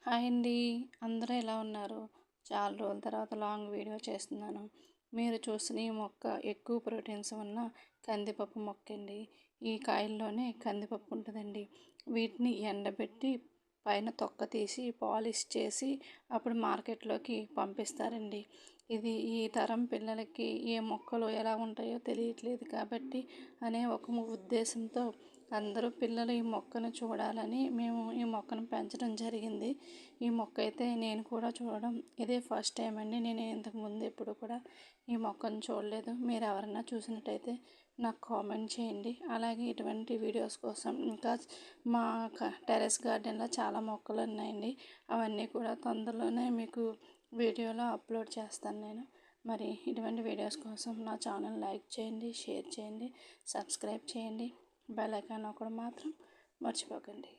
Hi అండి. అందరూ ఎలా ఉన్నారు? చాలా రోజుల తర్వాత లాంగ్ వీడియో చేస్తున్నాను. మీరు చూసిన ఈ మొక్క ఎక్కువ ప్రోటీన్స్ ఉన్న కందిపప్పు మొక్క అండి. ఈ కాయల్లోనే కందిపప్పు ఉంటుందండి. వీటిని ఎండబెట్టి పైన తొక్క తీసి పాలిష్ చేసి అప్పుడు మార్కెట్లోకి పంపిస్తారండి. ఇది ఈ తరం పిల్లలకి ఏ మొక్కలు ఎలా ఉంటాయో తెలియట్లేదు కాబట్టి అనే ఒక ఉద్దేశంతో అందరూ పిల్లలు ఈ మొక్కను చూడాలని మేము ఈ మొక్కను పెంచడం జరిగింది. ఈ మొక్క అయితే నేను కూడా చూడడం ఇదే ఫస్ట్ టైం అండి. నేను ఇంతకుముందు ఎప్పుడు కూడా ఈ మొక్కను చూడలేదు. మీరు ఎవరైనా చూసినట్టయితే నాకు కామెంట్ చేయండి. అలాగే ఇటువంటి వీడియోస్ కోసం ఇంకా మా టెర్రస్ గార్డెన్లో చాలా మొక్కలు ఉన్నాయండి. అవన్నీ కూడా తొందరలోనే మీకు వీడియోలో అప్లోడ్ చేస్తాను నేను. మరి ఇటువంటి వీడియోస్ కోసం నా ఛానల్ లైక్ చేయండి, షేర్ చేయండి, సబ్స్క్రైబ్ చేయండి, బెల్ ఐకాన్ ఒకటి మాత్రం మర్చిపోకండి.